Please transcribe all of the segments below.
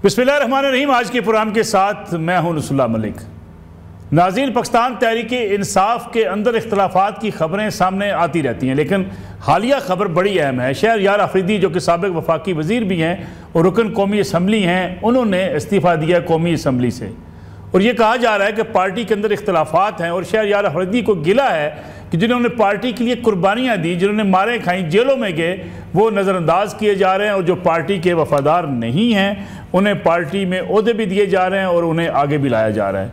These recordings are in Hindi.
बिस्मिल्लाहिर्रहमानिर्रहीम। आज के प्रोग्राम के साथ मैं हूं नसरुल्लाह मलिक। नाज़रीन, पाकिस्तान तहरीक इंसाफ के अंदर इख्तलाफात की खबरें सामने आती रहती हैं, लेकिन हालिया खबर बड़ी अहम है। शहरयार अफरीदी जो कि साबिक वफाकी वज़ीर भी हैं और रुकन कौमी असम्बली हैं, उन्होंने इस्तीफ़ा दिया कौमी असम्बली से। और ये कहा जा रहा है कि पार्टी के अंदर इख्तलाफात हैं और शहरयार अफरीदी को गिला है कि जिन्होंने पार्टी के लिए कुर्बानियाँ दी, जिन्होंने मारें खाई, जेलों में गए, वो नज़रअंदाज किए जा रहे हैं और जो पार्टी के वफादार नहीं हैं उन्हें पार्टी में ओहदे भी दिए जा रहे हैं और उन्हें आगे भी लाया जा रहा है।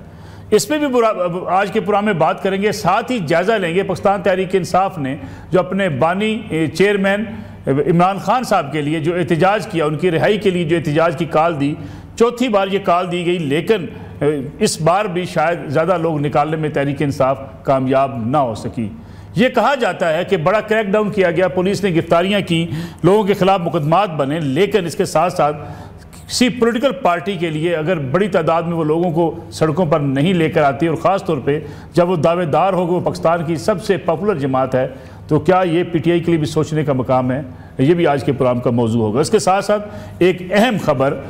इस पर भी आज के प्रोग्राम में बात करेंगे। साथ ही जायज़ा लेंगे पाकिस्तान तहरीक इंसाफ ने जो अपने बानी चेयरमैन इमरान खान साहब के लिए जो एहतजाज किया, उनकी रिहाई के लिए जो एहतजाज की कॉल दी, चौथी बार ये कॉल दी गई, लेकिन इस बार भी शायद ज़्यादा लोग निकालने में तहरीक इंसाफ कामयाब ना हो सकी। ये कहा जाता है कि बड़ा क्रैकडाउन किया गया, पुलिस ने गिरफ्तारियाँ की, लोगों के खिलाफ मुकदमात बने, लेकिन इसके साथ साथ किसी पॉलिटिकल पार्टी के लिए अगर बड़ी तादाद में वो लोगों को सड़कों पर नहीं लेकर आती और ख़ास तौर पे जब वो दावेदार हो कि वो पाकिस्तान की सबसे पॉपुलर जमात है, तो क्या ये पीटीआई के लिए भी सोचने का मकाम है? ये भी आज के प्रोग्राम का मौजू होगा। इसके साथ साथ एक अहम खबर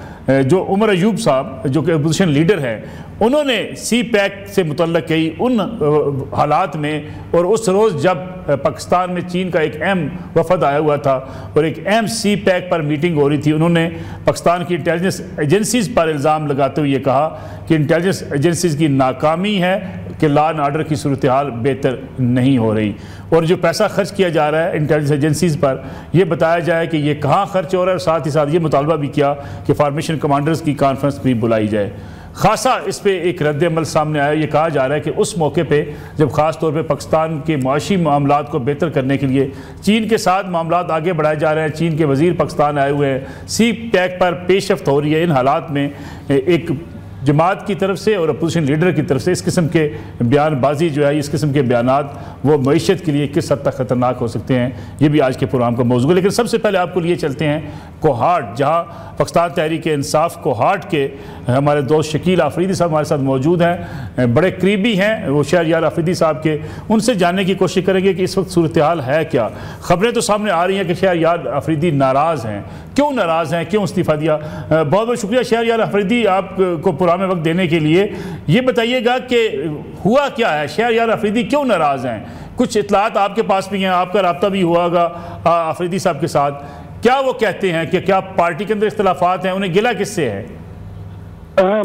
जो उमर अयूब साहब जो कि अपोजिशन लीडर हैं, उन्होंने सी पैक से मुतल्लक कई उन हालात में और उस रोज़ जब पाकिस्तान में चीन का एक अहम वफद आया हुआ था और एक अहम सी पैक पर मीटिंग हो रही थी, उन्होंने पाकिस्तान की इंटेलिजेंस एजेंसीज़ पर इल्ज़ाम लगाते हुए ये कहा कि इंटेलिजेंस एजेंसीज़ की नाकामी है कि लॉ एंड ऑर्डर की सूरत हाल बेहतर नहीं हो रही और जो पैसा खर्च किया जा रहा है इंटेलिजेंस एजेंसीज़ पर, यह बताया जाए कि ये कहाँ खर्च हो रहा है और साथ ही साथ ये मुतालबा भी किया कि फार्मेशन कमांडर्स की कॉन्फ्रेंस भी बुलाई जाए। खासा इस पर एक रद्द अमल सामने आया। ये कहा जा रहा है कि उस मौके पे जब ख़ास तौर पे पाकिस्तान के मुआशी मामलात को बेहतर करने के लिए चीन के साथ मामलात आगे बढ़ाए जा रहे हैं, चीन के वज़ीर पाकिस्तान आए हुए हैं, सी पैक पर पेशरफ्त हो रही है, इन हालात में एक जमात की तरफ से और अपोजिशन लीडर की तरफ से इस किस्म के बयानबाजी जो है, इस किस्म के बयानात वो मईशत के लिए किस हद तक ख़तरनाक हो सकते हैं, ये भी आज के प्रोग्राम का मौजू है। लेकिन सबसे पहले आपको लिए चलते हैं कोहाट, जहाँ पाकिस्तान तहरीक इंसाफ कोहाट के हमारे दोस्त शकील अफरीदी साहब हमारे साथ मौजूद हैं, बड़े करीबी हैं वो शहरयार अफरीदी साहब के। उनसे जानने की कोशिश करेंगे कि इस वक्त सूरत हाल है क्या। खबरें तो सामने आ रही हैं कि शहरयार अफरीदी नाराज़ हैं। क्यों नाराज़ हैं, क्यों इस्तीफ़ा दिया? बहुत बहुत शुक्रिया शहरयार अफरीदी आपको पुराने वक्त देने के लिए। ये बताइएगा कि हुआ क्या है, शहरयार अफरीदी क्यों नाराज़ हैं? कुछ इतलात आपके पास भी हैं, आपका रब्ता भी हुआ होगा अफरीदी साहब के साथ। क्या वो कहते हैं कि क्या पार्टी के अंदर इख्तलाफात हैं, उन्हें गिला किससे है?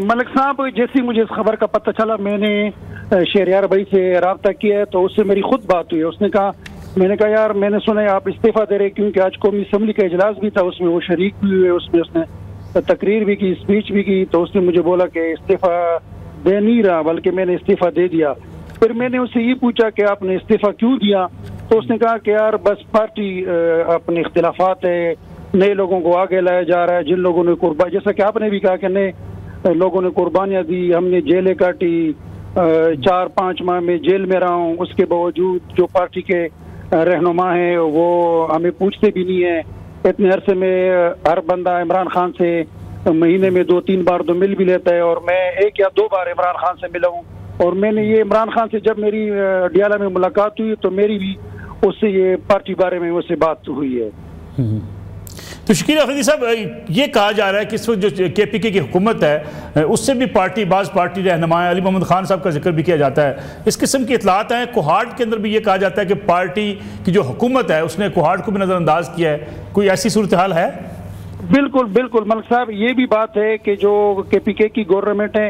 मलिक साहब, जैसे मुझे इस खबर का पता चला, मैंने शहरयार भाई से रब्ता किया है तो उससे मेरी खुद बात हुई। उसने कहा, मैंने कहा यार मैंने सुना है आप इस्तीफ़ा दे रहे, क्योंकि आज कौमी असम्बली का इजलास भी था, उसमें वो शरीक भी हुए, उसमें उसने तकरीर भी की, स्पीच भी की। तो उसने मुझे बोला कि इस्तीफ़ा दे नहीं रहा, बल्कि मैंने इस्तीफ़ा दे दिया। फिर मैंने उससे ये पूछा कि आपने इस्तीफ़ा क्यों दिया? तो उसने कहा कि यार बस पार्टी अपने इख्तिलाफात है, नए लोगों को आगे लाया जा रहा है, जिन लोगों ने कुर्बान, जैसा कि आपने भी कहा कि नए लोगों ने कुर्बानियाँ दी, हमने जेलें काटी, 4-5 माह में जेल में रहा हूँ, उसके बावजूद जो पार्टी के रहनुमा हैं वो हमें पूछते भी नहीं है। इतने अरसे में हर बंदा इमरान खान से महीने में 2-3 बार तो मिल भी लेता है और मैं 1 या 2 बार इमरान खान से मिला हूँ। और मैंने ये इमरान खान से जब मेरी डियाला में मुलाकात हुई तो मेरी भी उससे ये पार्टी बारे में उससे बात हुई है। तो शकील अफरीदी साहब, ये कहा जा रहा है कि इस वक्त जो KPK की हुकूमत है उससे भी बाज़ पार्टी रहनुमा अली मोहम्मद खान साहब का जिक्र भी किया जाता है। इस किस्म की इतलात हैं। कोहाट के अंदर भी ये कहा जाता है कि पार्टी की जो हुकूमत है उसने कोहाट को भी नज़रअंदाज किया है। कोई ऐसी सूरत हाल है? बिल्कुल बिल्कुल मलिक साहब, ये भी बात है कि जो KPK की गवर्नमेंट है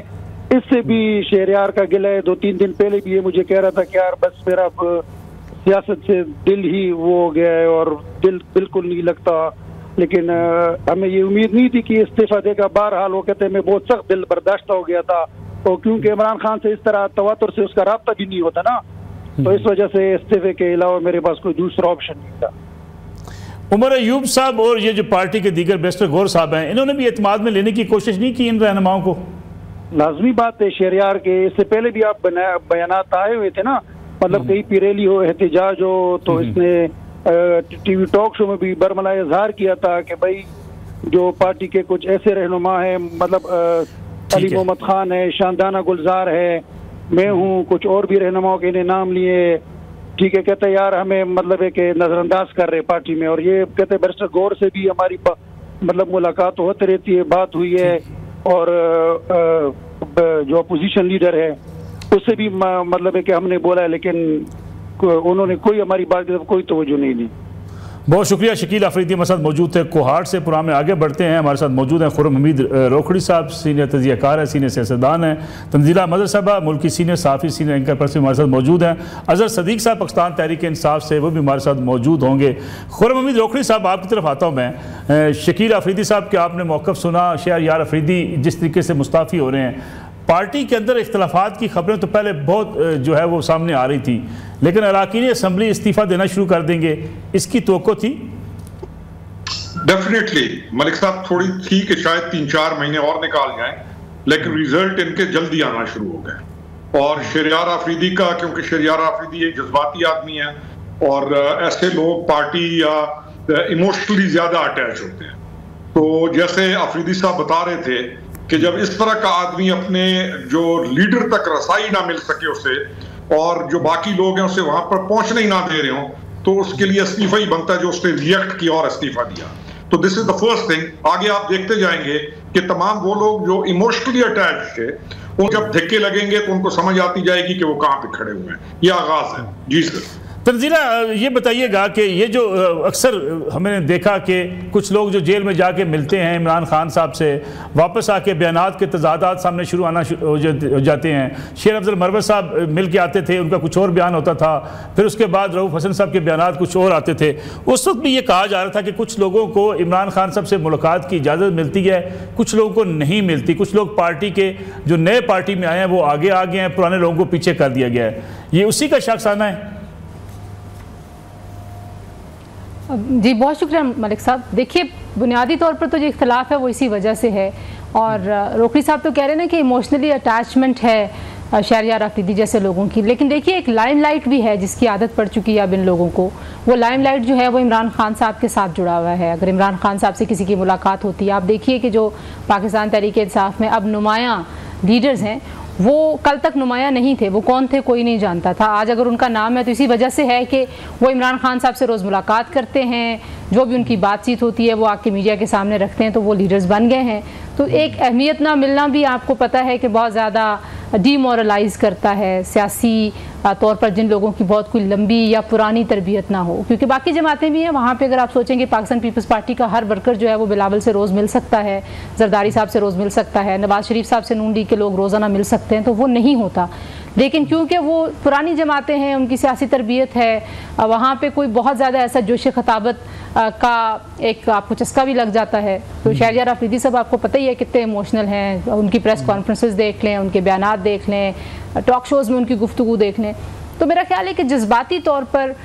इससे भी शहरयार का गिला है। 2-3 दिन पहले भी ये मुझे कह रहा था कि यार बस मेरा सियासत से दिल ही वो हो गया है और दिल बिल्कुल नहीं लगता। लेकिन हमें ये उम्मीद नहीं थी कि इस्तीफा देगा। बहरहाल वो कहते हैं मैं बहुत सख्त दिल बर्दाश्त हो गया था, और क्योंकि इमरान खान से इस तरह तवातुर से उसका राब्ता भी नहीं होता ना, तो इस वजह से इस्तीफे के अलावा मेरे पास कोई दूसरा ऑप्शन नहीं था। उमर अयूब साहब और ये जो पार्टी के दीगर बैरिस्टर गौर साहब हैं, इन्होंने भी एतमाद में लेने की कोशिश नहीं की इन रहनुमाओं को? लाजमी बात है, शहरयार के इससे पहले भी आप बयानात आए हुए थे ना, मतलब कहीं भी रैली हो, एहतजाज हो, तो इसने टीवी टॉक शो में भी बरमला इजहार किया था कि भाई जो पार्टी के कुछ ऐसे रहनुमा है, मतलब अली मोहम्मद खान है, शानदाना गुलजार है, मैं हूँ, कुछ और भी रहनुमाओं के इन्हें नाम लिए, ठीक है, कहते यार हमें मतलब है कि नजरअंदाज कर रहे पार्टी में। और ये कहते बैरिस्टर गौर से भी हमारी मतलब मुलाकात होती रहती है, बात हुई है, और जो अपोजिशन लीडर है उससे भी मतलब है कि हमने बोला है, लेकिन उन्होंने कोई हमारी बात की कोई तवज्जो नहीं दी। बहुत शुक्रिया। शकील आफरीदी हमारे साथ मौजूद थे कोहाट से। प्रोग्राम में आगे बढ़ते हैं। हमारे साथ मौजूद हैं खुर्रम हमीद रोखड़ी साहब, सीनियर तजियाकार है, सीनियर सियासतदान हैं। तंजीला मदर साहबा मुल्क की सीनियर साफ़ी, सीनियर एंकर पर्सन हमारे साथ मौजूद हैं। अजहर सदीक साहब पाकिस्तान तहरीक इंसाफ से, वो भी हमारे साथ मौजूद होंगे। खुर्रम हमीद रोखड़ी साहब, आपकी तरफ आता हूँ मैं। शकील आफरीदी साहब के आपने मौक़िफ़ सुना, शहरयार आफरीदी जिस तरीके से मुस्ताफ़ी हो रहे हैं, पार्टी के अंदर इख्तलाफात की खबरें तो पहले बहुत जो है वो सामने आ रही थी, लेकिन अरकान असम्बली इस्तीफ़ा देना शुरू कर देंगे, इसकी तवक्को थी? डेफिनेटली मलिक साहब, थोड़ी थी कि शायद 3-4 महीने और निकाल जाएं, लेकिन रिजल्ट इनके जल्दी आना शुरू हो गए। और शहरयार आफरीदी का, क्योंकि शहरयार आफरीदी एक जज्बाती आदमी है और ऐसे लोग पार्टी या इमोशनली ज्यादा अटैच होते हैं। तो जैसे आफरीदी साहब बता रहे थे कि जब इस तरह का आदमी अपने जो लीडर तक रसाई ना मिल सके उसे, और जो बाकी लोग हैं उसे वहां पर पहुंचने ही ना दे रहे हो, तो उसके लिए इस्तीफा ही बनता है, जो उसने रिएक्ट किया और इस्तीफा दिया। तो this is the first thing. आगे आप देखते जाएंगे कि तमाम वो लोग जो इमोशनली अटैच थे, वो जब धक्के लगेंगे तो उनको समझ आती जाएगी कि वो कहां पे खड़े हुए हैं। ये आगाज है। जी सर। तंजीला, ये बताइएगा कि ये जो अक्सर हमने देखा कि कुछ लोग जो जेल में जाके मिलते हैं इमरान खान साहब से, वापस आके बयानात के तजादात सामने शुरू आना हो जाते हैं। शेर अफजल मरवत साहब मिल के आते थे, उनका कुछ और बयान होता था, फिर उसके बाद रऊफ हसन साहब के बयानात कुछ और आते थे। उस वक्त भी ये कहा जा रहा था कि कुछ लोगों को इमरान खान साहब से मुलाकात की इजाज़त मिलती है, कुछ लोगों को नहीं मिलती। कुछ लोग पार्टी के जो नए पार्टी में आए हैं वो आगे आ गए हैं, पुराने लोगों को पीछे कर दिया गया है। ये उसी का शख्साना है? जी बहुत शुक्रिया मलिक साहब। देखिए, बुनियादी तौर पर तो जो इख्तलाफ है वो इसी वजह से है, और रोखड़ी साहब तो कह रहे हैं ना कि इमोशनली अटैचमेंट है शहरयार आफरीदी जैसे लोगों की, लेकिन देखिए एक लाइमलाइट भी है जिसकी आदत पड़ चुकी है अब इन लोगों को। वो लाइमलाइट जो है वो इमरान खान साहब के साथ जुड़ा हुआ है। अगर इमरान खान साहब से किसी की मुलाकात होती है, आप देखिए कि जो पाकिस्तान तहरीक इंसाफ में अब नुमायाँ लीडर्स हैं, वो कल तक नुमाया नहीं थे। वो कौन थे कोई नहीं जानता था। आज अगर उनका नाम है तो इसी वजह से है कि वो इमरान खान साहब से रोज़ मुलाकात करते हैं, जो भी उनकी बातचीत होती है वो आके मीडिया के सामने रखते हैं, तो वो लीडर्स बन गए हैं। तो एक अहमियत ना मिलना भी आपको पता है कि बहुत ज़्यादा डीमोरलाइज करता है सियासी तौर पर जिन लोगों की बहुत कोई लंबी या पुरानी तरबियत ना हो, क्योंकि बाकी जमातें भी हैं वहाँ पे। अगर आप सोचेंगे पाकिस्तान पीपल्स पार्टी का हर वर्कर जो है वो बिलावल से रोज़ मिल सकता है, जरदारी साहब से रोज़ मिल सकता है, नवाज शरीफ साहब से नून लीग के लोग रोज़ाना मिल सकते हैं, तो वो नहीं होता। लेकिन क्योंकि वो पुरानी जमातें हैं, उनकी सियासी तरबियत है, वहाँ पे कोई बहुत ज़्यादा ऐसा जोश खताबत का एक आपको चस्का भी लग जाता है। तो शहरयार आफरीदी साहब आपको पता ही है कितने इमोशनल हैं। उनकी प्रेस कॉन्फ्रेंसेस देख लें, उनके बयानात देख लें, टॉक शोज़ में उनकी गुफ्तगू देख लें, तो मेरा ख्याल है कि जज्बाती तौर पर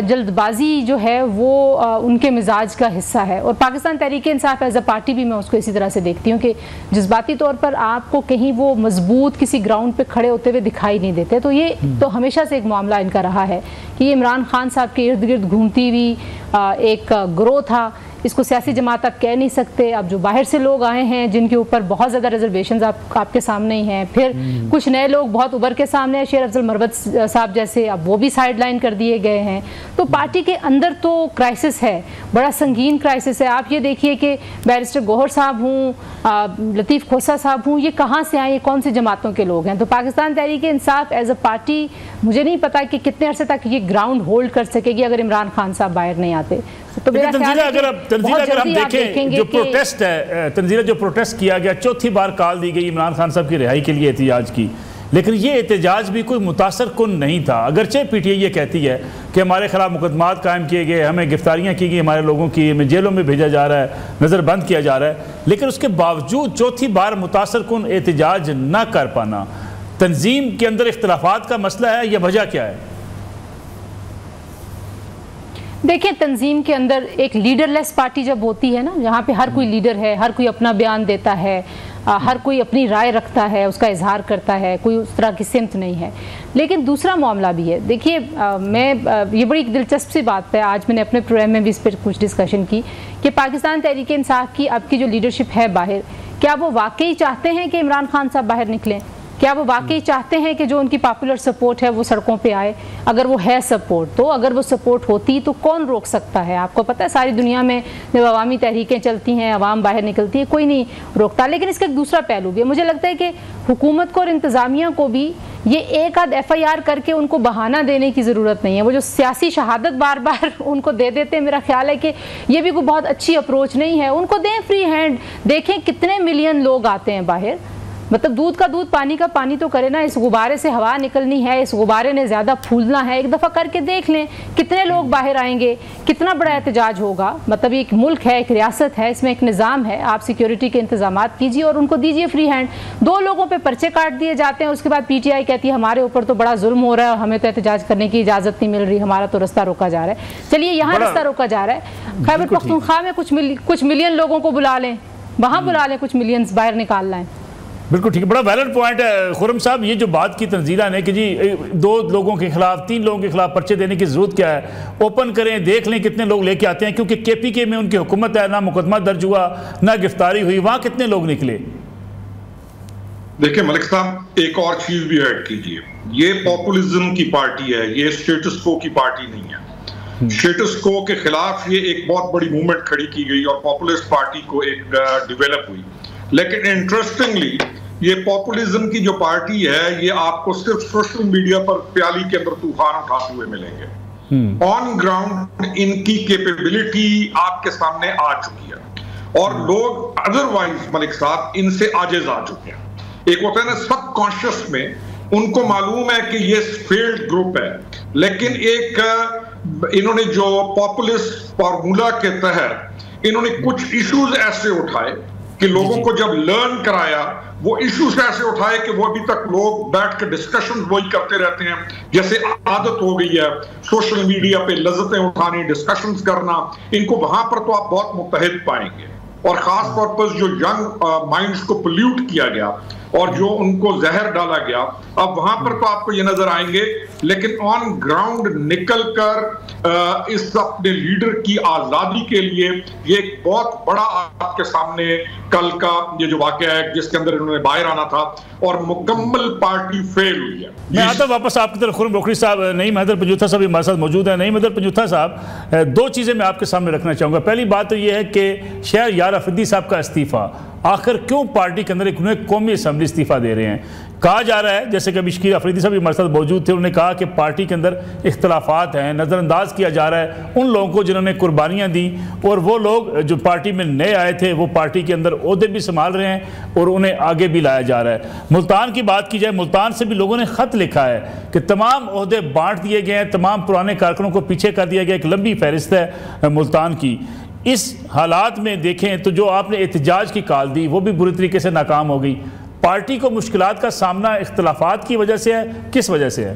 जल्दबाजी जो है वो उनके मिजाज का हिस्सा है। और Pakistan Tehreek Insaf as a party भी मैं उसको इसी तरह से देखती हूँ कि जज्बाती तौर पर आपको कहीं वो मजबूत किसी ग्राउंड पे खड़े होते हुए दिखाई नहीं देते। तो ये तो हमेशा से एक मामला इनका रहा है कि ये इमरान खान साहब के इर्द गिर्द घूमती हुई एक ग्रोह था। इसको सियासी जमात आप कह नहीं सकते। अब जो बाहर से लोग आए हैं जिनके ऊपर बहुत ज़्यादा रिजर्वेशंस आपके सामने ही हैं, फिर कुछ नए लोग बहुत उभर के सामने हैं, शेर अफजल मरवत साहब जैसे, अब वो भी साइड लाइन कर दिए गए हैं। तो पार्टी के अंदर तो क्राइसिस है, बड़ा संगीन क्राइसिस है। आप ये देखिए कि बैरिस्टर गौहर साहब हूँ, लतीफ़ खोसा साहब हूँ, ये कहाँ से आए, कौन सी जमातों के लोग हैं। तो Pakistan Tehreek Insaf as a party मुझे नहीं पता कि कितने अरसे तक ये ग्राउंड होल्ड कर सकेगी अगर इमरान खान साहब बाहर नहीं आते। तो तंजीला अगर हम देखें जो प्रोटेस्ट है, तंजीला जो प्रोटेस्ट किया गया, चौथी बार कॉल दी गई इमरान खान साहब की रिहाई के लिए एहतजाज की, लेकिन ये एहतजाज भी कोई मुतासर कुन नहीं था। अगरचे पीटीआई ये कहती है कि हमारे खिलाफ मुकदमात कायम किए गए, हमें गिरफ्तारियाँ की गई हमारे लोगों की, हमें जेलों में भेजा जा रहा है, नज़रबंद किया जा रहा है, लेकिन उसके बावजूद चौथी बार मुतासर कुन एहतजाज ना कर पाना, तंजीम के अंदर इख्तलाफात का मसला है या वजह क्या है? देखिए, तंजीम के अंदर एक लीडरलेस पार्टी जब होती है ना, जहाँ पे हर कोई लीडर है, हर कोई अपना बयान देता है, हर कोई अपनी राय रखता है, उसका इजहार करता है, कोई उस तरह की सिमत नहीं है। लेकिन दूसरा मामला भी है। देखिए, ये बड़ी दिलचस्प सी बात है, आज मैंने अपने प्रोग्राम में भी इस पर कुछ डिस्कशन की कि पाकिस्तान तहरीक इंसाफ की अब की जो लीडरशिप है बाहर, क्या वो वाकई चाहते हैं कि इमरान खान साहब बाहर निकलें? क्या वो वाकई चाहते हैं कि जो उनकी पॉपुलर सपोर्ट है वो सड़कों पे आए? अगर वो है सपोर्ट, तो अगर वो सपोर्ट होती तो कौन रोक सकता है? आपको पता है सारी दुनिया में जब अवामी तहरीकें चलती हैं, अवाम बाहर निकलती है, कोई नहीं रोकता। लेकिन इसका एक दूसरा पहलू भी है। मुझे लगता है कि हुकूमत को और इंतज़ामिया को भी ये एक आध FIR करके उनको बहाना देने की ज़रूरत नहीं है। वो जो सियासी शहादत बार बार उनको दे देते हैं, मेरा ख्याल है कि ये भी कोई बहुत अच्छी अप्रोच नहीं है। उनको दें फ्री हैंड, देखें कितने मिलियन लोग आते हैं बाहर, मतलब दूध का दूध पानी का पानी तो करे ना। इस गुब्बारे से हवा निकलनी है, इस गुब्बारे ने ज़्यादा फूलना है, एक दफ़ा करके देख लें कितने लोग बाहर आएंगे, कितना बड़ा एहतजाज होगा। मतलब एक मुल्क है, एक रियासत है, इसमें एक निज़ाम है, आप सिक्योरिटी के इंतजाम कीजिए और उनको दीजिए फ्री हैंड। 2 लोगों पे पर्चे काट दिए जाते हैं, उसके बाद PTI कहती है हमारे ऊपर तो बड़ा जुल्म हो रहा है, हमें तो एहतजाज करने की इजाज़त नहीं मिल रही, हमारा तो रास्ता रोका जा रहा है। चलिए यहाँ रास्ता रोका जा रहा है, खैबर पख्तूनख्वा में कुछ मिलियन लोगों को बुला लें, वहाँ बुला लें, कुछ मिलियंस बाहर निकाल लाएं। बिल्कुल ठीक है, बड़ा वैलिड पॉइंट है खुर्रम साहब। ये जो बात की तंजीरा ने कि जी 2 लोगों के खिलाफ 3 लोगों के खिलाफ पर्चे देने की जरूरत क्या है, ओपन करें, देख लें कितने लोग लेके आते हैं, क्योंकि KPK में उनकी हुकूमत है, ना मुकदमा दर्ज हुआ, ना गिरफ्तारी हुई, वहां कितने लोग निकले। देखिए मलिक साहब, एक और चीज भी ऐड कीजिए, ये पॉपुलिज्म की पार्टी है, ये स्टेटस को की पार्टी नहीं है। स्टेटस को के खिलाफ ये एक बहुत बड़ी मूवमेंट खड़ी की गई और पॉपुलिस्ट पार्टी को एक डेवलप हुई। लेकिन इंटरेस्टिंगली ये पॉपुलिज्म की जो पार्टी है, ये आपको सिर्फ सोशल मीडिया पर प्याली के अंदर तूफान उठाते हुए मिलेंगे। ऑन ग्राउंड इनकी कैपेबिलिटी आपके सामने आ चुकी है और लोग अदरवाइज मलिक साहब इनसे आजिज आ चुके हैं। एक होता है ना सबकॉन्शियस में, उनको मालूम है कि ये फेल्ड ग्रुप है, लेकिन एक इन्होंने जो पॉपुलिस्ट फार्मूला के तहत इन्होंने कुछ इश्यूज ऐसे उठाए कि लोगों को जब लर्न कराया, वो इश्यूज ऐसे उठाए कि वो अभी तक लोग बैठ कर डिस्कशन वही करते रहते हैं, जैसे आदत हो गई है सोशल मीडिया पे लज्जतें उठानी, डिस्कशंस करना। इनको वहां पर तो आप बहुत मुत्तहिद पाएंगे, और खास तौर पर जो यंग माइंड्स को पोल्यूट किया गया और जो उनको जहर डाला गया, अब वहां पर तो आपको ये नजर आएंगे। लेकिन ऑन ग्राउंड निकल कर इस अपने लीडर की आजादी के लिए ये एक बहुत बड़ा आपके सामने कल का ये जो वाकया है जिसके अंदर इन्होंने बाहर आना था और मुकम्मल पार्टी फेल हुई है। मैं आता वापस आपकी तरफ खुर्रम रोकड़ी साहब। नहीं महदर पंजूथा साहब हमारे साथ मौजूद है। नहीं महदर पंजूथा साहब, 2 चीज़ें मैं आपके सामने रखना चाहूँगा। पहली बात तो ये है कि शहरयार अफरीदी साहब का इस्तीफ़ा, आखिर क्यों पार्टी के अंदर एक कौमी असम्बली इस्तीफ़ा दे रहे हैं? कहा जा रहा है, जैसे कि अभी शकील अफरीदी साहब हमारे साथ मौजूद थे, उन्होंने कहा कि पार्टी के अंदर इख्तलाफात हैं, नज़रअंदाज किया जा रहा है उन लोगों को जिन्होंने कुर्बानियाँ दी, और वो लोग जो पार्टी में नए आए थे वो पार्टी के अंदर ओहदे भी संभाल रहे हैं और उन्हें आगे भी लाया जा रहा है। मुल्तान की बात की जाए, मुल्तान से भी लोगों ने ख़त लिखा है कि तमाम ओहदे बांट दिए गए हैं, तमाम पुराने कारकुनों को पीछे कर दिया गया। एक लंबी फहरिस्त है मुल्तान की। इस हालात में देखें तो जो आपने एहतजाज की कॉल दी वो भी बुरी तरीके से नाकाम हो गई। पार्टी को मुश्किलात का सामना इख्तलाफात की वजह से है, किस वजह से है?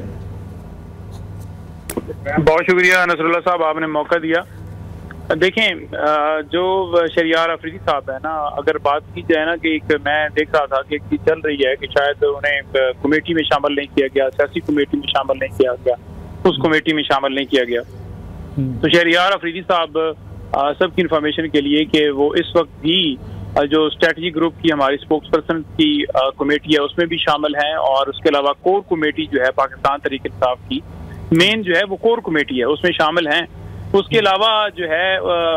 बहुत शुक्रिया नसरुल्लाह साहब, आपने मौका दिया। देखें, जो शहरयार अफरीदी साहब है ना, अगर बात की जाए ना कि मैं देख रहा था कि एक चीज चल रही है कि शायद उन्हें कमेटी में शामिल नहीं किया गया, सियासी कमेटी में शामिल नहीं किया गया, उस कमेटी में शामिल नहीं किया गया। तो शहरयार अफरीदी साहब सबकी इंफॉर्मेशन के लिए कि वो इस वक्त भी जो स्ट्रेटजी ग्रुप की हमारी स्पोक्स पर्सन की कमेटी है उसमें भी शामिल हैं, और उसके अलावा कोर कमेटी जो है पाकिस्तान तहरीक इंसाफ की मेन जो है वो कोर कमेटी है उसमें शामिल हैं। उसके अलावा जो है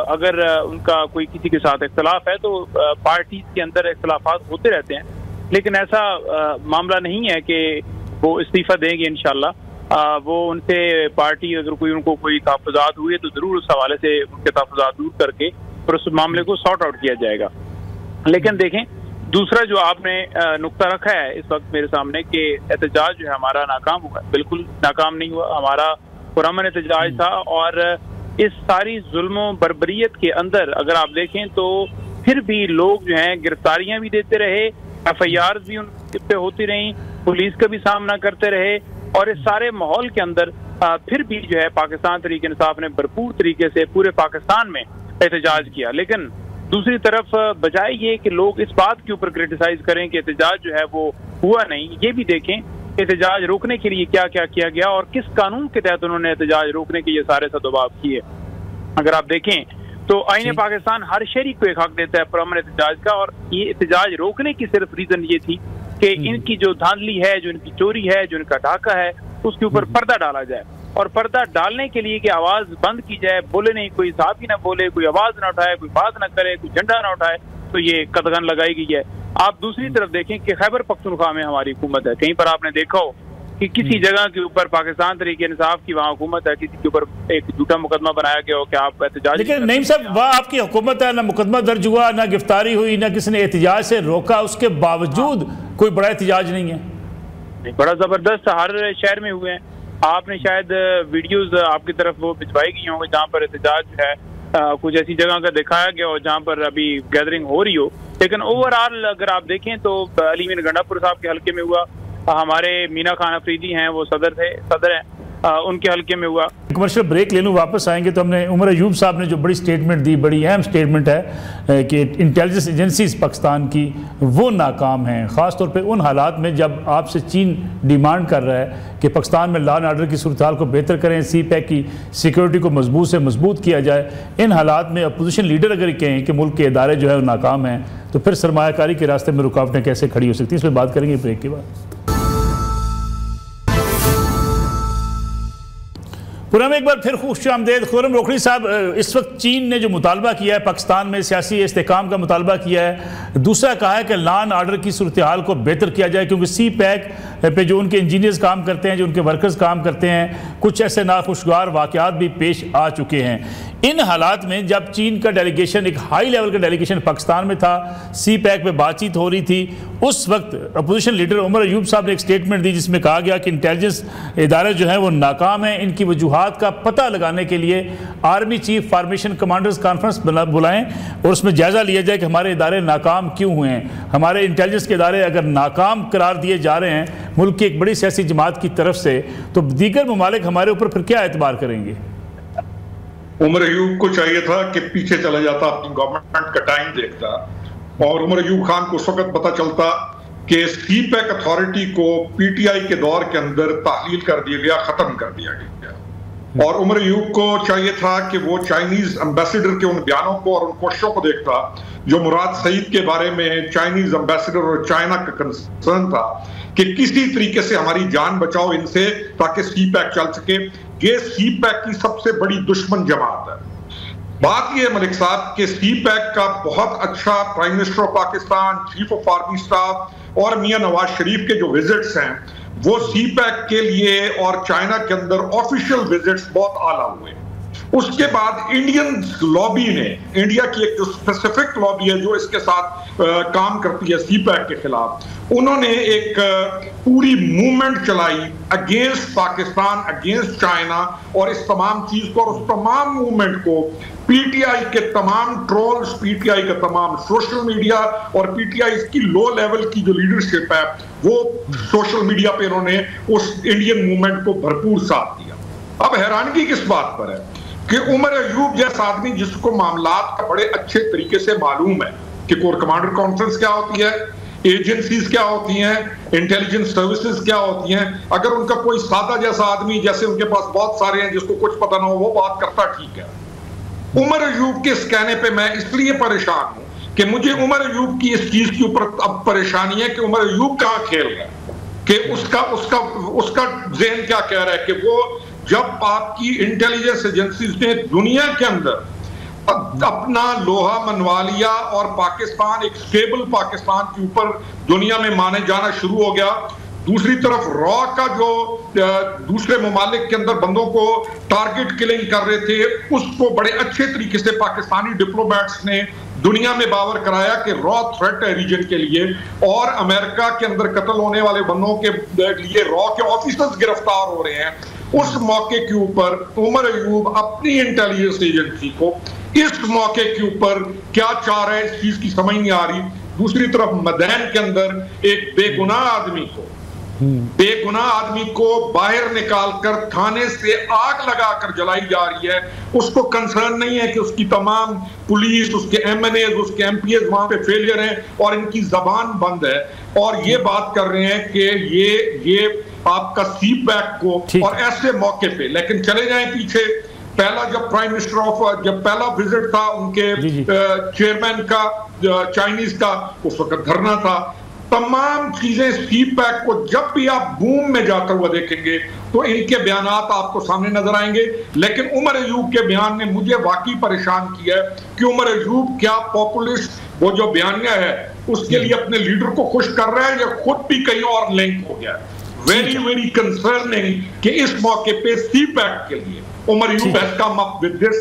अगर उनका कोई किसी के साथ इख्तलाफ है तो पार्टी के अंदर इख्तलाफात होते रहते हैं, लेकिन ऐसा मामला नहीं है कि वो इस्तीफा देंगे। इंशाल्लाह वो उनसे पार्टी अगर उनको कोई तहफ़्फ़ुज़ात हुए तो जरूर उस हवाले से उनके तहफ़्फ़ुज़ात दूर करके और उस मामले को सॉर्ट आउट किया जाएगा। लेकिन देखें, दूसरा जो आपने नुक्ता रखा है इस वक्त मेरे सामने कि एहतजाज जो है हमारा नाकाम हुआ, बिल्कुल नाकाम नहीं हुआ। हमारा पुरअमन एहतजाज था, और इस सारी जुल्म बर्बरियत के अंदर अगर आप देखें तो फिर भी लोग जो हैं गिरफ्तारियां भी देते रहे, FIR भी उन पे होती रही, पुलिस का भी सामना करते रहे, और इस सारे माहौल के अंदर फिर भी जो है पाकिस्तान तहरीक इंसाफ ने भरपूर तरीके से पूरे पाकिस्तान में एहतजाज किया। लेकिन दूसरी तरफ बजाय ये कि लोग इस बात के ऊपर क्रिटिसाइज करें कि एहतजाज जो है वो हुआ नहीं, ये भी देखें एहतजाज रोकने के लिए क्या क्या किया गया और किस कानून के तहत उन्होंने एहतजाज रोकने के ये सारे सदबाब किए। अगर आप देखें तो आईने पाकिस्तान हर शहरी को एक हक देता है पुरअमन एहतजाज का, और ये एहतजाज रोकने की सिर्फ रीजन ये थी कि इनकी जो धांधली है, जो इनकी चोरी है, जो इनका डाका है, उसके ऊपर पर्दा डाला जाए। और पर्दा डालने के लिए कि आवाज बंद की जाए, बोले नहीं, कोई साहब ही ना बोले, कोई आवाज ना उठाए, कोई बात ना करे, कोई झंडा ना उठाए, तो ये कदगन लगाई गई है। आप दूसरी तरफ देखें कि खैबर पख्तूनख्वा में हमारी हुकूमत है, कहीं पर आपने देखा हो कि किसी जगह के ऊपर पाकिस्तान तरीके इंसाफ की वहाँ हुकूमत है, किसी के ऊपर एक झूठा मुकदमा बनाया गया हो कि आप एहतजाज। लेकिन नईम साहब, वह आपकी हुकूमत है, ना मुकदमा दर्ज हुआ, ना गिरफ्तारी हुई, ना किसी ने एहतजाज से रोका, उसके बावजूद कोई बड़ा एहतजाज नहीं है। बड़ा जबरदस्त हर शहर में हुए हैं। आपने शायद वीडियोस आपकी तरफ वो भिजवाई गई होंगे जहाँ पर एहतजाज है, कुछ ऐसी जगह का दिखाया गया हो जहाँ पर अभी गैदरिंग हो रही हो। लेकिन ओवरऑल अगर आप देखें तो अली मीन गंडापुर साहब के हल्के में हुआ, हमारे मीना खान अफरीदी हैं, वो सदर हैं, उनके हल्के में हुआ। कमर्शियल ब्रेक ले लूँ, वापस आएंगे तो हमने उमर अयूब साहब ने जो बड़ी स्टेटमेंट दी, बड़ी अहम स्टेटमेंट है कि इंटेलिजेंस एजेंसीज पाकिस्तान की वो नाकाम हैं, ख़ास तौर पे उन हालात में जब आपसे चीन डिमांड कर रहा है कि पाकिस्तान में लॉ एंड ऑर्डर की सूरत हाल को बेहतर करें, CPEC की सिक्योरिटी को मजबूत से मजबूत किया जाए। इन हालात में अपोजिशन लीडर अगर कहें कि मुल्क के इदारे जो है वो नाकाम हैं, तो फिर सरमायाकारी के रास्ते में रुकावटें कैसे खड़ी हो सकती हैं, इस पर बात करेंगे ब्रेक के बाद। पुराने एक बार फिर खुशामदेद। खुर्रम रोकड़ी साहब, इस वक्त चीन ने जो मुतालबा किया है, पाकिस्तान में सियासी इस्तेहकाम का मुतालबा किया है, दूसरा कहा है कि लॉ एंड ऑर्डर की सूरत हाल को बेहतर किया जाए, क्योंकि CPEC पे जो उनके इंजीनियर्स काम करते हैं, जो उनके वर्कर्स काम करते हैं, कुछ ऐसे नाखुशगवार वाक़यात भी पेश आ चुके हैं। इन हालात में जब चीन का डेलीगेशन, एक हाई लेवल का डेलीगेशन पाकिस्तान में था, CPEC पे बातचीत हो रही थी, उस वक्त अपोजिशन लीडर उमर अयूब साहब ने एक स्टेटमेंट दी जिसमें कहा गया कि इंटेलिजेंस इदारे जो हैं वो नाकाम हैं, इनकी वजूहात का पता लगाने के लिए army chief formation commanders conference बुलाएं और उसमें जायजा लिया जाए कि हमारे इदारे नाकाम क्यों हुए हैं। हमारे इंटेलिजेंस के इदारे अगर नाकाम करार दिए जा रहे हैं मुल्क की एक बड़ी सियासी जमात की तरफ से, तो दीगर ममालिक हमारे ऊपर फिर क्या एतबार करेंगे। उमर अयूब को चाहिए था कि पीछे चला जाता, अपनी गवर्नमेंट का टाइम देखता, और उमर अयूब खान को उस वक्त पता चलता कि CPEC अथॉरिटी को PTI के दौर के अंदर ताहील कर दिया गया, खत्म कर दिया गया। और उमर अयूब को चाहिए था कि वो चाइनीज एम्बेसडर के उन बयानों को और उन कोशिशों को देखता जो मुराद सईद के बारे में चाइनीज एम्बेसडर और चाइना का कंसर्न था कि किसी तरीके से हमारी जान बचाओ इनसे, ताकि CPEC चल सके। ये CPEC की सबसे बड़ी दुश्मन जमात है। बात यह मलिक साहब कि CPEC का बहुत अच्छा prime minister of Pakistan, chief of army staff और मियां नवाज शरीफ के जो विजिट्स हैं वो CPEC के लिए और चाइना के अंदर ऑफिशियल विजिट्स बहुत आला हुए। उसके बाद इंडियन लॉबी ने, इंडिया की एक जो स्पेसिफिक लॉबी है जो इसके साथ काम करती है CPEC के खिलाफ, उन्होंने एक पूरी मूवमेंट चलाई अगेंस्ट पाकिस्तान, अगेंस्ट चाइना, और इस तमाम चीज को और उस तमाम मूवमेंट को PTI के तमाम ट्रोल्स, PTI का तमाम सोशल मीडिया और PTI की लो लेवल की जो लीडरशिप है वो सोशल मीडिया पे इन्होंने उस इंडियन मूवमेंट को भरपूर साथ दिया। अब हैरानगी किस बात पर है कि उमर अयूब जैसा आदमी जिसको मामलात का बड़े अच्छे तरीके से मालूम है कि कोर कमांडर कॉन्फ्रेंस क्या होती है, एजेंसीज क्या होती हैं, इंटेलिजेंस सर्विसेज क्या होती हैं, अगर उनका कोई सादा जैसा आदमी जैसे उनके पास बहुत सारे हैं जिसको कुछ पता ना हो वो बात करता, ठीक है। उमर अयूब के इस कहने पे मैं इसलिए परेशान हूं कि मुझे उमर अयूब की इस चीज के ऊपर अब परेशानी है कि उमर अयूब कहां खेल रहा है, कि उसका ज़हन क्या कह रहा है कि वो जब आपकी इंटेलिजेंस एजेंसीज ने दुनिया के अंदर अपना लोहा मनवा लिया और पाकिस्तान एक स्टेबल पाकिस्तान के ऊपर दुनिया में माने जाना शुरू हो गया, दूसरी तरफ रॉ का जो दूसरे ममालिक के अंदर बंदों को टारगेट किलिंग कर रहे थे उसको बड़े अच्छे तरीके से पाकिस्तानी डिप्लोमेट्स ने दुनिया में बावर कराया कि रॉ थ्रेट है रीजन के लिए, और अमेरिका के अंदर कत्ल होने वाले बंदों के लिए रॉ के ऑफिसर्स गिरफ्तार हो रहे हैं। उस मौके के ऊपर उमर अयूब अपनी इंटेलिजेंस एजेंसी को इस मौके के ऊपर क्या चाह रहे हैं इस चीज की समझ नहीं आ रही। दूसरी तरफ मैदान के अंदर एक बेगुनाह आदमी को बाहर निकालकर थाने से आग लगाकर जलाई जा रही है, उसको कंसर्न नहीं है कि उसकी तमाम पुलिस, उसके MNA, उसके MPs वहां पे फेलियर हैं और इनकी जबान बंद है, और ये बात कर रहे हैं कि ये आपका CPEC को, और ऐसे मौके पे लेकिन चले जाएं पीछे। पहला जब प्राइम मिनिस्टर जब पहला विजिट था उनके चेयरमैन का चाइनीज का, उस वक्त धरना था। तमाम चीजें सी पैक को जब भी आप बूम में जाता हुआ देखेंगे तो इनके बयानात आपको सामने नजर आएंगे। लेकिन उमर अयूब के बयान ने मुझे वाकई परेशान किया है कि उमर अयूब क्या पॉपुलिस्ट वो जो बयानिया है उसके लिए अपने लीडर को खुश कर रहा है या खुद भी कहीं और लिंक हो गया है। वेरी वेरी कंसर्निंग कि इस मौके पे सी पैक के लिए Umar Ayub has come up with this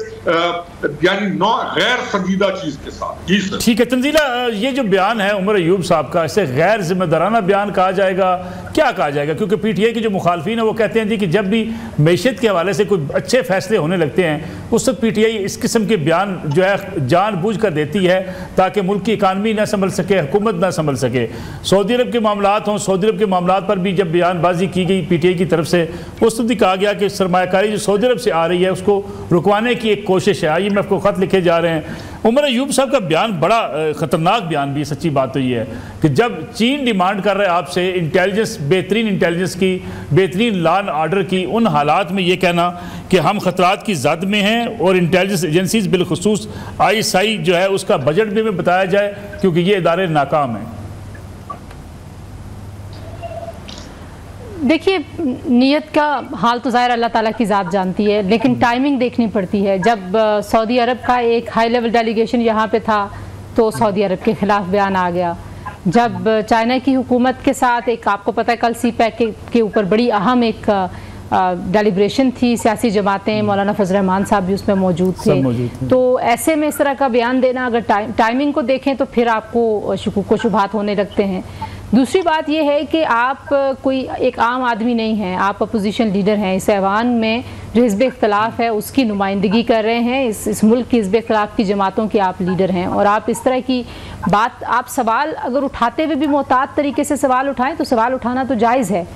यानी गैर संजीदा चीज के साथ। जी सर। ठीक है तंजीला, ये जो बयान है उमर अयूब साहब का, इसे गैर जिम्मेदाराना बयान कहा जाएगा, क्या कहा जाएगा? क्योंकि पीटीआई के जो मुखालफिन है वो कहते हैं जी कि जब भी मैशत के हवाले से कोई अच्छे फैसले होने लगते हैं उस वक्त पीटीआई इस किस्म के बयान जो है जानबूझ कर देती है ताकि मुल्क की इकानमी ना संभल सके, हुकूमत ना संभल सके। सऊदी अरब के मामलात हों, सऊदी अरब के मामलात पर भी जब बयानबाजी की गई पीटीआई की तरफ से, उस वक्त कहा गया कि सरमायाकारी जो सऊदी अरब से आ रही है उसको रुकवाने की एक कोशिश है। IMF को खत लिखे जा रहे हैं। उमर अयूब साहब का बयान बड़ा खतरनाक बयान भी, सच्ची बात तो ये है कि जब चीन डिमांड कर रहा है आपसे इंटेलिजेंस, बेहतरीन इंटेलिजेंस की, बेहतरीन लॉ एंड ऑर्डर की, उन हालात में ये कहना कि हम खतरात की जद में हैं और इंटेलिजेंस एजेंसीज बिलखुसूस ISI जो है उसका बजट भी में बताया जाए क्योंकि ये इदारे नाकाम हैं। देखिए, नीयत का हाल तो ज़ाहिर अल्लाह ताला की ज़ात जानती है, लेकिन टाइमिंग देखनी पड़ती है। जब सऊदी अरब का एक हाई लेवल डेलीगेशन यहाँ पे था तो सऊदी अरब के ख़िलाफ़ बयान आ गया। जब चाइना की हुकूमत के साथ एक, आपको पता है कल सी पैक के ऊपर बड़ी अहम एक डेलिब्रेशन थी, सियासी जमातें, मौलाना फजल रहमान साहब भी उसमें मौजूद थे। तो ऐसे में इस तरह का बयान देना, अगर टाइमिंग को देखें तो फिर आपको शुकूक व शुबहात होने लगते हैं। दूसरी बात यह है कि आप कोई एक आम आदमी नहीं हैं, आप अपोजिशन लीडर हैं। इस ऐवान में जो हिज़्ब इख्तलाफ है उसकी नुमाइंदगी कर रहे हैं, इस मुल्क की हिज़्ब इख्तलाफ की जमातों के आप लीडर हैं, और आप इस तरह की बात, आप सवाल अगर उठाते हुए भी मोहतात तरीके से सवाल उठाएं तो सवाल उठाना तो जायज़ है,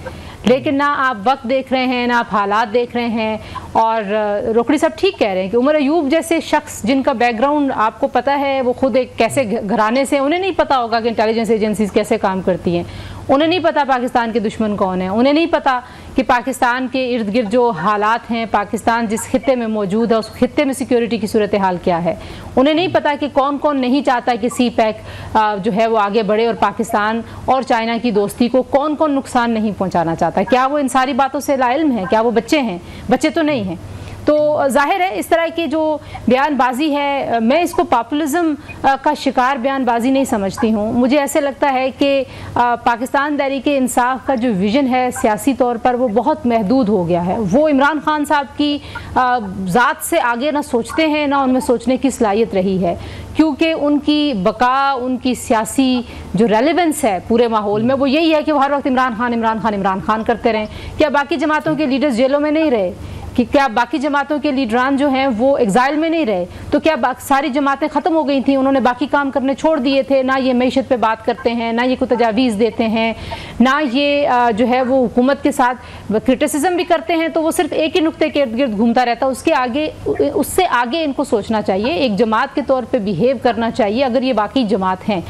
लेकिन ना आप वक्त देख रहे हैं, ना आप हालात देख रहे हैं। और रोकड़ी साहब ठीक कह रहे हैं कि उमर अयूब जैसे शख्स जिनका बैकग्राउंड आपको पता है, वो खुद एक कैसे घराने से, उन्हें नहीं पता होगा कि इंटेलिजेंस एजेंसीज कैसे काम करती हैं, उन्हें नहीं पता पाकिस्तान के दुश्मन कौन है, उन्हें नहीं पता कि पाकिस्तान के इर्द गिर्द जो हालात हैं, पाकिस्तान जिस खित्ते में मौजूद है उस खित्ते में सिक्योरिटी की सूरत हाल क्या है, उन्हें नहीं पता कि कौन कौन नहीं चाहता कि सी पैक जो है वो आगे बढ़े और पाकिस्तान और चाइना की दोस्ती को कौन कौन नुकसान नहीं पहुंचाना चाहता। क्या वो इन सारी बातों से लाइल्म है? क्या वो बच्चे हैं? बच्चे तो नहीं हैं। तो जाहिर है इस तरह की जो बयानबाजी है, मैं इसको पॉपुलिज्म का शिकार बयानबाजी नहीं समझती हूँ। मुझे ऐसे लगता है कि पाकिस्तान तहरीक इंसाफ का जो विज़न है सियासी तौर पर वो बहुत महदूद हो गया है। वो इमरान खान साहब की ज़ात से आगे ना सोचते हैं, ना उनमें सोचने की सलाहियत रही है, क्योंकि उनकी बका, उनकी सियासी जो रेलेवेंस है पूरे माहौल में वो यही है कि वो हर वक्त इमरान खान इमरान खान इमरान खान करते रहें। क्या बाकी जमातों के लीडर्स जेलों में नहीं रहे? कि क्या बाकी जमातों के लीडरान जो हैं वो एग्जाइल में नहीं रहे? तो क्या सारी जमातें ख़त्म हो गई थी, उन्होंने बाकी काम करने छोड़ दिए थे? ना ये मैशत पे बात करते हैं, ना ये कोई तजावीज़ देते हैं, ना ये जो है वो हुकूमत के साथ क्रिटिसिज्म भी करते हैं। तो वो सिर्फ एक ही नुक्ते के इर्द गिर्द घूमता रहता है। उसके आगे, उससे आगे इनको सोचना चाहिए, एक जमात के तौर पर बिहेव करना चाहिए अगर ये बाकी जमात हैं।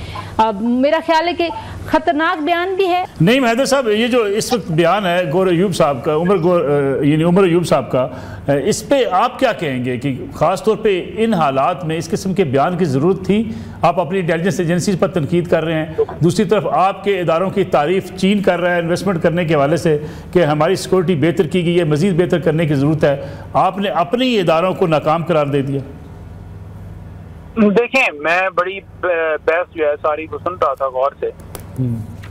मेरा ख्याल है कि खतरनाक बयान भी है। नहीं महदर साहब, ये जो इस वक्त बयान है गौर अयूब साहब का, उमर अयूब साहब का, इस पे आप क्या कहेंगे कि ख़ास तौर पे इन हालात में इस किस्म के बयान की ज़रूरत थी? आप अपनी इंटेलिजेंस एजेंसीज पर तनकीद कर रहे हैं, दूसरी तरफ आपके इदारों की तारीफ चीन कर रहा है इन्वेस्टमेंट करने के हवाले से कि हमारी सिक्योरिटी बेहतर की गई है, मज़ीद बेहतर करने की ज़रूरत है। आपने अपने ही इदारों को नाकाम करार दे दिया। देखें, मैं बड़ी बहस जो है सारी को सुन रहा था गौर से,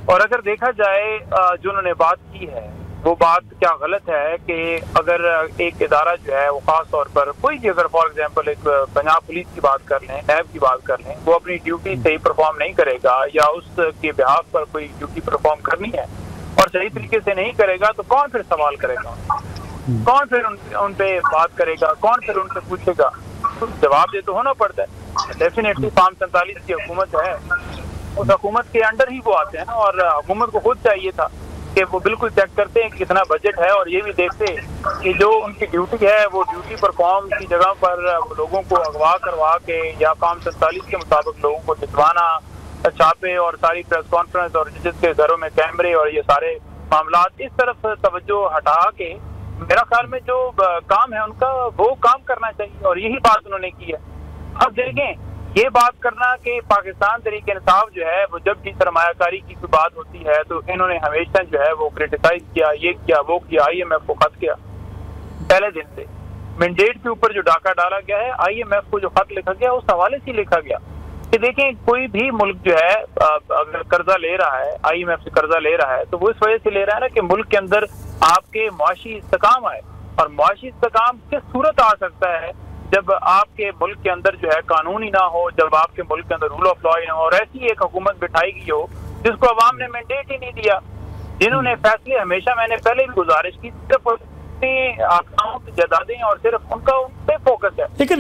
और अगर देखा जाए जो उन्होंने बात की है वो बात क्या गलत है कि अगर एक इदारा जो है वो खास तौर पर कोई भी, अगर फॉर एग्जांपल एक पंजाब पुलिस की बात कर लें, नैब की बात कर लें, वो अपनी ड्यूटी सही परफॉर्म नहीं करेगा या उसके बिहाफ पर कोई ड्यूटी परफॉर्म करनी है और सही तरीके से नहीं करेगा, तो कौन फिर सवाल करेगा? कौन फिर उन पे बात करेगा? कौन फिर उनसे पूछेगा? तो जवाब दे तो होना पड़ता है। डेफिनेटली फार्म 47 की हुकूमत है, उस हुकूमत के अंडर ही वो आते हैं ना, और हुकूमत को खुद चाहिए था कि वो बिल्कुल चेक करते हैं कि कितना बजट है, और ये भी देखते कि जो उनकी ड्यूटी है वो ड्यूटी परफॉर्म की जगह पर लोगों को अगवा करवा के या फार्म 47 के मुताबिक लोगों को जितवाना, छापे और सारी प्रेस कॉन्फ्रेंस और जजेस के घरों में कैमरे और ये सारे मामला, इस तरफ तवज्जो हटा के मेरा ख्याल में जो काम है उनका वो काम करना चाहिए, और यही बात उन्होंने की है। अब देखें ये बात करना कि पाकिस्तान तहरीक इंसाफ जो है वो जब भी सरमायाकारी की कोई बात होती है तो इन्होंने हमेशा जो है वो क्रिटिसाइज किया, ये किया, वो किया, IMF को खत किया। पहले दिन से मैंडेट के ऊपर जो डाका डाला गया है, IMF को जो खत लिखा गया उस हवाले से लिखा गया कि देखें कोई भी मुल्क जो है अगर कर्जा ले रहा है, IMF से कर्जा ले रहा है, तो वो इस वजह से ले रहा है ना कि मुल्क के अंदर आपके मुआशी इस्तेकाम आए। और मुआशी इस्तेकाम किस सूरत आ सकता है जब आपके मुल्क के अंदर जो है कानून ही ना हो, जब आपके मुल्क के अंदर रूल ऑफ लॉ ही ना हो, और ऐसी एक हुकूमत बिठाई गई हो जिसको अवाम ने मैंडेट ही नहीं दिया, जिन्होंने फैसले हमेशा, मैंने पहले भी गुजारिश की, सिर्फ जायदादें और सिर्फ उनका उन पे फोकस है। लेकिन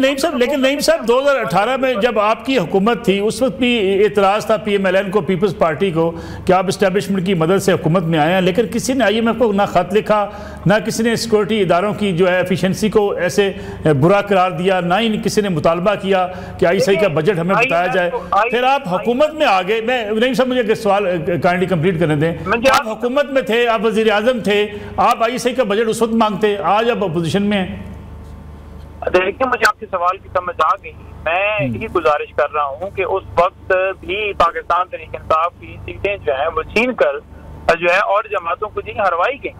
नईम साहब 2018 में जब आपकी हुकूमत थी उस वक्त भी एतराज़ था PMLN को, पीपल्स पार्टी को, कि आप इस्टेब्लिशमेंट की मदद से हुकूमत में आए हैं, लेकिन किसी ने IMF को ना खत लिखा, ना किसी ने सिक्योरिटी इदारों की जो है एफिशिएंसी को ऐसे बुरा करार दिया, ना ही किसी ने मुतालबा किया कि ISI का बजट हमें बताया जाए। फिर आप हुकूमत में आ गए। मैं नईम साहब मुझे सवाल काइंडली कंप्लीट करने दें। आप हुकूमत में थे, आप वज़ीर आज़म थे, आप ISI का बजट उस वक्त मांगते, आज आप अपोजिशन में हैं। देखिए, मुझे आपके सवाल की समझ आ गई। मैं यही गुजारिश कर रहा हूँ कि उस वक्त भी पाकिस्तान तहरीक इंसाफ की सीटें जो है वो छीन कर जो है और जमातों को जी हरवाई गई।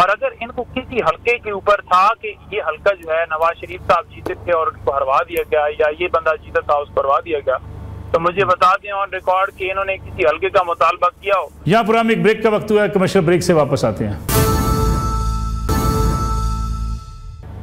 और अगर इनको किसी हल्के के ऊपर था कि ये हल्का जो है नवाज शरीफ साहब जीते थे और उनको हरवा दिया गया, या ये बंदा जीता था उसको हरवा दिया गया, तो मुझे बता दें ऑन रिकॉर्ड कि इन्होंने किसी हल्के का मुतालबा किया हो। यहाँ पर हम एक ब्रेक का वक्त हुआ है, कमर्शियल ब्रेक से वापस आते हैं।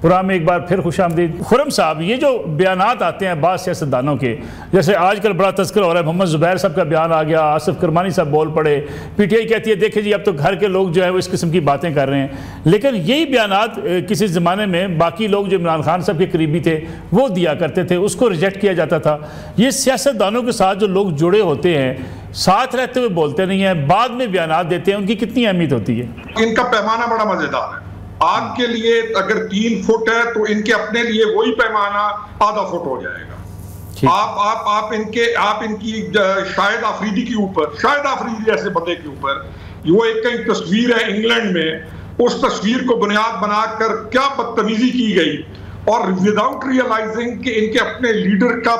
प्रोग्राम में एक बार फिर खुशामदीद। खुर्रम साहब, ये जो बयानात आते हैं बाज़ सियासतदानों के, जैसे आजकल बड़ा तस्करा हो रहा है, मोहम्मद ज़ुबैर साहब का बयान आ गया, आसिफ करमानी साहब बोल पड़े, PTI कहती है देखिए जी अब तो घर के लोग जो है वो इस किस्म की बातें कर रहे हैं। लेकिन यही बयानात किसी ज़माने में बाकी लोग जो इमरान खान साहब के करीबी थे वो दिया करते थे, उसको रिजेक्ट किया जाता था। ये सियासतदानों के साथ जो लोग जुड़े होते हैं, साथ रहते हुए बोलते नहीं हैं, बाद में बयानात देते हैं, उनकी कितनी अहमियत होती है? इनका पैमाना बड़ा मजेदार है। आग के लिए अगर 3 फुट है तो इनके अपने लिए वही पैमाना आधा फुट हो जाएगा। आप इनकी शाहिद आफरीदी के ऊपर, शाहिद आफरीदी जैसे बंदे के ऊपर, वो एक कहीं तस्वीर है इंग्लैंड में, उस तस्वीर को बुनियाद बनाकर क्या बदतमीजी की गई, और विदाउट रियलाइजिंग कि इनके अपने लीडर का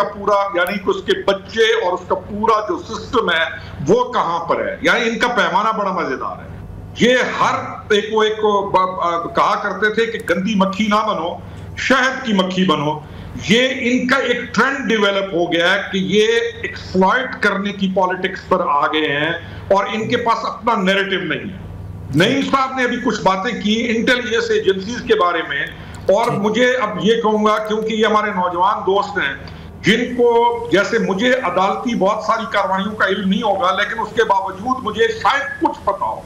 पूरा यानी कि उसके बच्चे और उसका पूरा जो सिस्टम है वो कहां पर है। यानी इनका पैमाना बड़ा मजेदार है। ये हर एक को कहा करते थे कि गंदी मक्खी ना बनो, शहद की मक्खी बनो। ये इनका एक ट्रेंड डेवलप हो गया है कि ये एक्सप्लॉइट करने की पॉलिटिक्स पर आ गए हैं और इनके पास अपना नैरेटिव नहीं है। नईम साहब ने अभी कुछ बातें की इंटेलिजेंस एजेंसीज के बारे में, और मुझे अब ये कहूंगा क्योंकि ये हमारे नौजवान दोस्त हैं जिनको, जैसे मुझे अदालती बहुत सारी कार्रवाइयों का इल्म नहीं होगा, लेकिन उसके बावजूद मुझे शायद कुछ पता हो।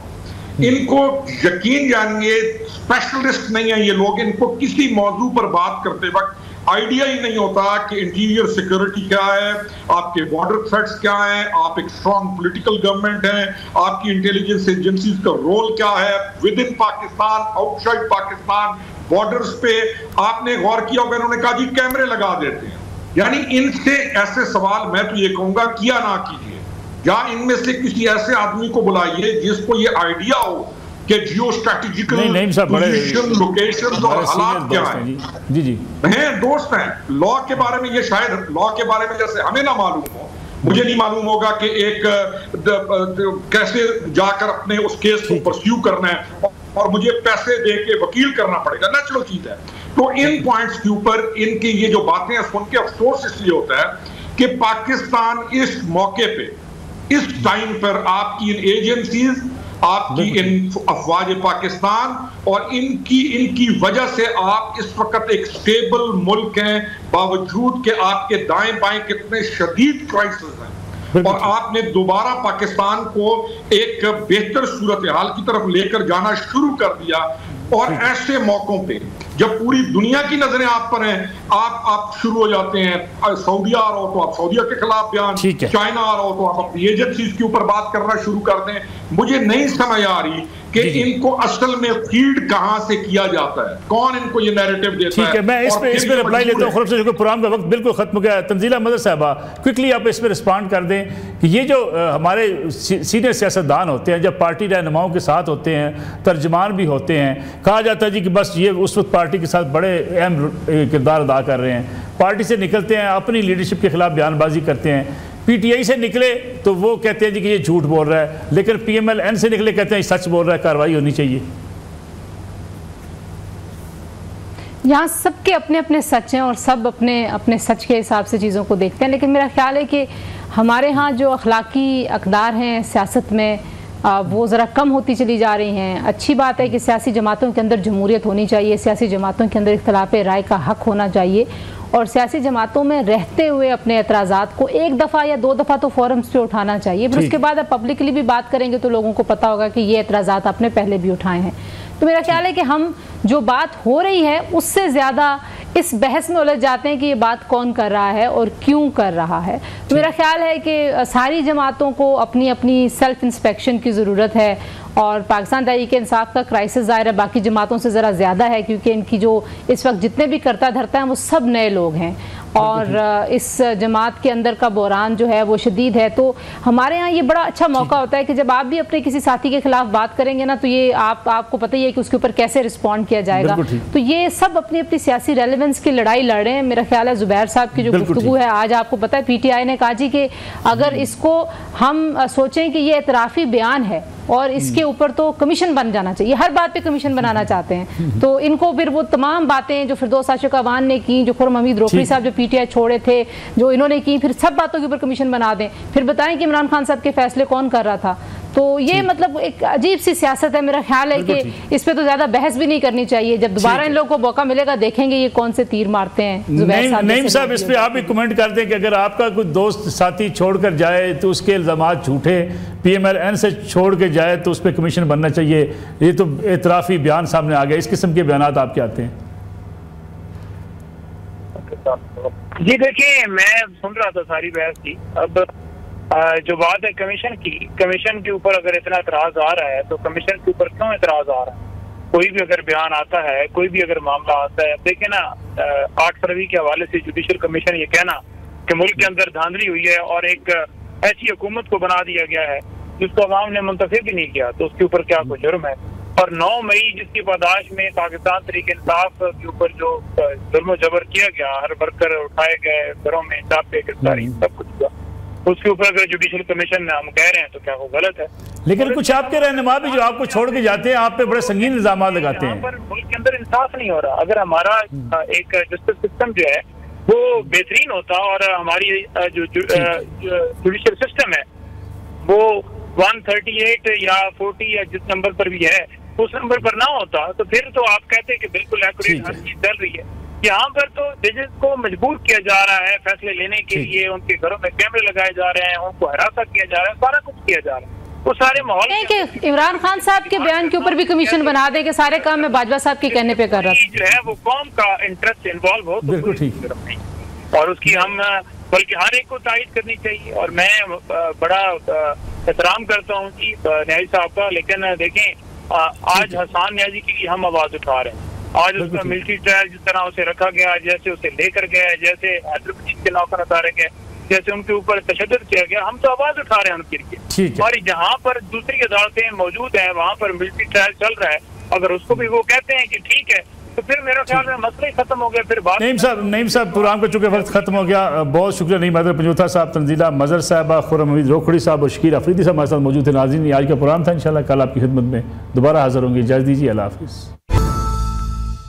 इनको यकीन जानिए स्पेशलिस्ट नहीं है ये लोग, इनको किसी मौजू पर बात करते वक्त आइडिया ही नहीं होता कि इंटीरियर सिक्योरिटी क्या है, आपके बॉर्डर थ्रेट्स क्या हैं, आप एक स्ट्रॉन्ग पॉलिटिकल गवर्नमेंट है, आपकी इंटेलिजेंस एजेंसीज का रोल क्या है with in Pakistan, outside Pakistan, borders पे। आपने गौर किया होगा इन्होंने कहा जी कैमरे लगा देते हैं। यानी इनसे ऐसे सवाल मैं तो ये कहूंगा किया ना कीजिए, या इनमें से किसी ऐसे आदमी को बुलाइए जिसको ये आइडिया हो कि जियो स्ट्रेटेजिकल पोजीशन, लोकेशन और हालात क्या हैं। जी हैं, दोस्त हैं। लॉ के बारे में, ये शायद लॉ के बारे में जैसे हमें ना मालूम हो, मुझे नहीं मालूम होगा कि एक कैसे जाकर अपने उस केस को परस्यू करना है और मुझे पैसे दे के वकील करना पड़ेगा, नेचुरल चीज है। तो इन पॉइंट्स के ऊपर इनकी ये जो बातें हैं सुन के अफसोस इसलिए होता है कि पाकिस्तान इस मौके पे, इस टाइम पर आपकी इन एजेंसीज, आपकी इन अफवाज पाकिस्तान और इनकी वजह से आप इस वक्त एक स्टेबल मुल्क हैं, बावजूद के आपके दाएं बाएं कितने शदीद क्राइसिस हैं, और आपने दोबारा पाकिस्तान को एक बेहतर सूरत हाल की तरफ लेकर जाना शुरू कर दिया। और ऐसे मौकों पे जब पूरी दुनिया की नजरें आप पर हैं, आप शुरू हो जाते हैं। सऊदीया आ रहा हो तो आप सऊदीया के खिलाफ बयान, चाइना आ रहा हो तो आप अपनी एजेंसीज के ऊपर बात करना शुरू कर दें। मुझे नहीं समझ आ रही कि इनको असल में फीड कहां से किया जाता है, कौन इनको ये नैरेटिव देता है। ठीक है, मैं इस पे रिप्लाई लेता हूं। खुर्रम साहब, प्रोग्राम का वक्त बिल्कुल खत्म हो गया। तंजीला अहमद साहबा, क्विकली आप इस पे रिस्पॉन्ड कर दें कि ये जो हमारे सीनियर सियासतदान होते हैं, जब पार्टी रहनुमाओं के साथ होते हैं, तर्जमान भी होते हैं, कहा जाता है जी कि बस ये उस वक्त पार्टी के साथ बड़े अहम किरदार अदा कर रहे हैं, पार्टी से निकलते हैं, अपनी लीडरशिप के खिलाफ बयानबाजी करते हैं। PTI से निकले तो वो कहते हैं जी कि ये झूठ बोल रहा है, लेकिन PMLN से निकले कहते हैं सच बोल रहा है, कार्रवाई होनी चाहिए। यहाँ सबके अपने अपने सच हैं और सब अपने अपने सच के हिसाब से चीज़ों को देखते हैं, लेकिन मेरा ख्याल है कि हमारे यहाँ जो अखलाकी अक़दार हैं सियासत में वो ज़रा कम होती चली जा रही हैं। अच्छी बात है कि सियासी जमातों के अंदर जमहूरियत होनी चाहिए, सियासी जमातों के अंदर इख्तिलाफ़ राय का हक़ होना चाहिए और सियासी जमातों में रहते हुए अपने एतराज़ात को एक दफ़ा या दो दफ़ा तो फोरम्स पे उठाना चाहिए, फिर उसके बाद आप पब्लिकली भी बात करेंगे तो लोगों को पता होगा कि ये एतराज़ात आपने पहले भी उठाए हैं। तो मेरा ख्याल है कि हम जो बात हो रही है उससे ज़्यादा इस बहस में उलझ जाते हैं कि ये बात कौन कर रहा है और क्यों कर रहा है। तो मेरा ख्याल है कि सारी जमातों को अपनी अपनी सेल्फ इंस्पेक्शन की ज़रूरत है और पाकिस्तान तहरीक इंसाफ का क्राइसिस ज़ाहिर है बाकी जमातों से ज़रा ज़्यादा है, क्योंकि इनकी जो इस वक्त जितने भी करता धरता हैं वो सब नए लोग हैं और इस जमात के अंदर का बहरान जो है वो शदीद है। तो हमारे यहाँ ये बड़ा अच्छा मौका होता है कि जब आप भी अपने किसी साथी के खिलाफ बात करेंगे ना तो ये आपको पता ही है कि उसके ऊपर कैसे रिस्पॉन्ड किया जाएगा। तो ये सब अपनी अपनी सियासी रेलेवेंस की लड़ाई लड़ रहे हैं। मेरा ख्याल है ज़ुबैर साहब की जो गुफ्तगू है आज, आपको पता है PTI ने कहा जी कि अगर इसको हम सोचें कि ये एतराफ़ी बयान है और इसके ऊपर तो कमीशन बन जाना चाहिए, हर बात पे कमीशन बनाना चाहते हैं, तो इनको फिर वो तमाम बातें जो फिरदौस आशिक अवान ने की, जो खुर्रम हमीद रोकड़ी साहब जो PTI छोड़े थे, जो इन्होंने की, फिर सब बातों के ऊपर कमीशन बना दें, फिर बताएं कि इमरान खान साहब के फैसले कौन कर रहा था। तो ये मतलब एक अजीब सी सियासत है। मेरा ख्याल है कि इस पे तो ज्यादा बहस भी नहीं करनी चाहिए। जब दोबारा इन लोगों को मौका मिलेगा देखेंगे ये कौन से तीर मारते हैं। नईम साहब, इस पे आप भी कमेंट कर दें कि अगर आपका कोई दोस्त साथी छोड़कर जाए तो उसके इल्जामात झूठे, PMLN से छोड़ के जाए तो उस पर कमीशन बनना चाहिए, ये तो एतराफ़ी बयान सामने आ गया। इस किस्म के बयान आपके आते हैं? जी देखिए, मैं सुन रहा था सारी बहस की। अब जो बात है कमीशन की, कमीशन के ऊपर अगर इतना एतराज आ रहा है तो कमीशन के ऊपर क्यों एतराज आ रहा है? कोई भी अगर बयान आता है, कोई भी अगर मामला आता है, देखिए ना 8 फरवरी के हवाले से जुडिशल कमीशन ये कहना कि मुल्क के अंदर धांधली हुई है और एक ऐसी हुकूमत को बना दिया गया है जिसको अवाम ने मुंतखब भी नहीं किया, तो उसके ऊपर क्या कोई जुर्म है? और 9 मई जिसकी पादाश में पाकिस्तान तहरीक इंसाफ के ऊपर जो जुल्म जबर किया गया, हर वर्कर उठाए गए, घरों में चापे गिरफ्तारी सब कुछ हुआ, उसके ऊपर अगर जुडिशल कमीशन हम कह रहे हैं तो क्या वो गलत है? लेकिन कुछ आपके रहनुमा भी जो आपको छोड़ के जाते हैं, आप पे बड़े संगीन इल्जाम लगाते हैं। पर मुल्क के अंदर इंसाफ नहीं हो रहा। अगर हमारा एक जस्टिस सिस्टम जो है वो बेहतरीन होता और हमारी जो जुडिशल सिस्टम है वो 138 या 40 या जिस नंबर पर भी है उस नंबर पर ना होता तो फिर तो आप कहते हैं कि बिल्कुल एक्यूरेट हर चीज चल रही है। यहाँ पर तो जजेस को मजबूर किया जा रहा है फैसले लेने के लिए, उनके घरों में कैमरे लगाए जा रहे हैं, उनको हिरासत किया जा रहा है, सारा कुछ किया जा रहा है। वो सारे माहौल कि इमरान खान साहब के बयान के ऊपर भी कमीशन बना दे कि सारे काम में बाजवा साहब के कहने पे कर रहा था, जो है वो कौम का इंटरेस्ट इन्वॉल्व हो तो ठीक, और उसकी हम बल्कि हर एक को तायद करनी चाहिए। और मैं बड़ा एहतराम करता हूँ कि न्याजी साहब का, लेकिन देखें आज हसन न्याजी के लिए हम आवाज उठा रहे हैं। आज उसका मिलिट्री ट्रायल जिस तरह उसे रखा गया, जैसे उसे लेकर गया, जैसे हैदराबाद के नौकर उतारे गए, जैसे उनके ऊपर तशद्दुद किया गया, हम तो आवाज उठा रहे हैं उनके लिए। और जहाँ पर दूसरी अदालतें मौजूद हैं वहाँ पर मिलिट्री ट्रायल चल रहा है, अगर उसको भी वो कहते हैं कि ठीक है तो फिर मेरा ख्याल में मसला ही खत्म हो गया। फिर बात नईम साहब प्रोग्राम का चूंकि वक्त खत्म हो गया, बहुत शुक्रिया नईम हैदर पंजोथा साहब, तंजीला मजहर साहबा, खुर्रम हमीद रोकड़ी साहब और शकीर अफरीदी साहब हमारे साथ मौजूद थे। नाज़रीन, आज का प्रोग्राम था, इंशाल्लाह कल आपकी खिदमत में दोबारा हाजिर होंगे। इजाज़त दीजिए, अल्लाह हाफ़िज़।